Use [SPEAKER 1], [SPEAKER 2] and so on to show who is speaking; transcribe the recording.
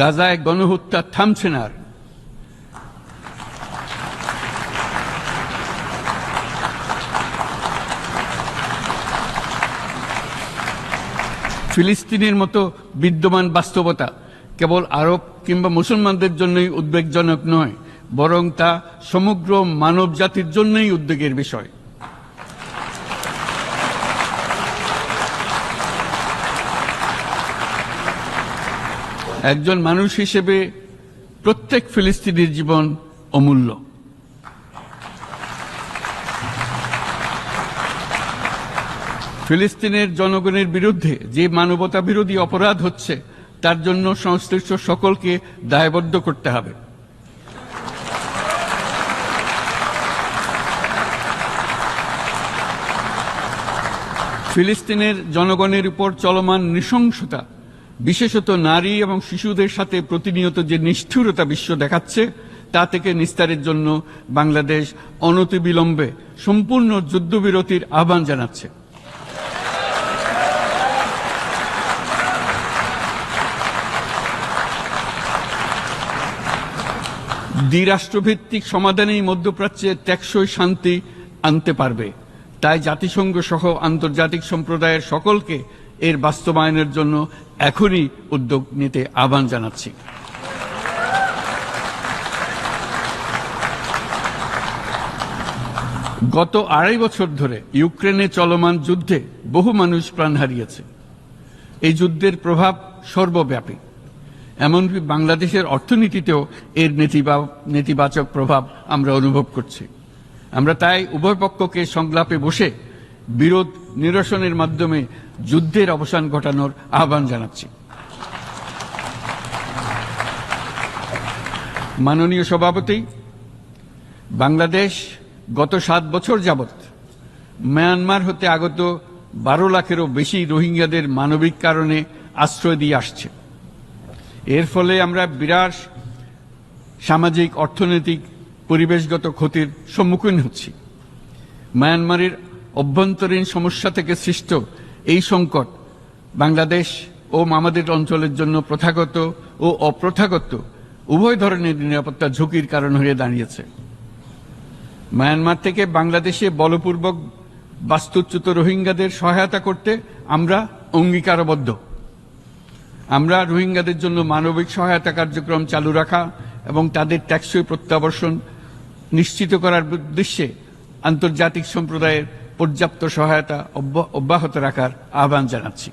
[SPEAKER 1] গাজায় গণহত্যা থামছে না। ফিলিস্তিনের মতো বিদ্যমান বাস্তবতা কেবল আরব কিংবা মুসলমানদের জন্যই উদ্বেগজনক নয়, বরং তা সমগ্র মানব জাতির জন্যই উদ্বেগের বিষয়। একজন মানুষ হিসেবে প্রত্যেক ফিলিস্তিনির জীবন অমূল্য। ফিলিস্তিনের জনগণের বিরুদ্ধে যে মানবতা বিরোধী অপরাধ হচ্ছে তার জন্য সংশ্লিষ্ট সকলকে দায়বদ্ধ করতে হবে। ফিলিস্তিনের জনগণের উপর চলমান নৃশংসতা, বিশেষত নারী এবং শিশুদের সাথে প্রতিনিয়ত যে নিষ্ঠুরতা বিশ্ব দেখাচ্ছে, তা থেকে নিস্তারের জন্য বাংলাদেশ অনতিবিলম্বে সম্পূর্ণ যুদ্ধবিরতির আহ্বান জানাচ্ছে। দ্বিরাষ্ট্রভিত্তিক সমাধানেই মধ্যপ্রাচ্যে টেকসই শান্তি আনতে পারবে। তাই জাতিসংঘ সহ আন্তর্জাতিক সম্প্রদায়ের সকলকে এর বাস্তবায়নের জন্য এখনই উদ্যোগ নিতে আহ্বান জানাচ্ছি। গত 2.5 বছর ধরে ইউক্রেনে চলমান যুদ্ধে বহু মানুষ প্রাণ হারিয়েছে। এই যুদ্ধের প্রভাব সর্বব্যাপী, এমনকি বাংলাদেশের অর্থনীতিতেও এর নেতিবাচক প্রভাব আমরা অনুভব করছি। আমরা তাই উভয় পক্ষকে সংলাপে বসে বিরোধ নিরসনের মাধ্যমে যুদ্ধের অবসান ঘটানোর আহ্বান জানাচ্ছি। মাননীয় সভাপতি, বাংলাদেশ গত 7 বছর যাবৎ মায়ানমার হতে আগত 12 লাখেরও বেশি রোহিঙ্গাদের মানবিক কারণে আশ্রয় দিয়ে আসছে। এর ফলে আমরা বিরাট সামাজিক, অর্থনৈতিক, পরিবেশগত ক্ষতির সম্মুখীন হচ্ছি। মায়ানমারের অভ্যন্তরীণ সমস্যা থেকে সৃষ্ট এই সংকট বাংলাদেশ ও আমাদের অঞ্চলের জন্য প্রথাগত ও অপ্রথাগত উভয় ধরনের নিরাপত্তা ঝুঁকির কারণ হয়ে দাঁড়িয়েছে। মায়ানমার থেকে বাংলাদেশে বলপূর্বক বাস্তুচ্যুত রোহিঙ্গাদের সহায়তা করতে আমরা অঙ্গীকারবদ্ধ। আমরা রোহিঙ্গাদের জন্য মানবিক সহায়তা কার্যক্রম চালু রাখা এবং তাদের টেকসই প্রত্যাবর্তন নিশ্চিত করার উদ্দেশ্যে আন্তর্জাতিক সম্প্রদায়ের পর্যাপ্ত সহায়তা অব্যাহত রাখার আহ্বান জানাচ্ছি।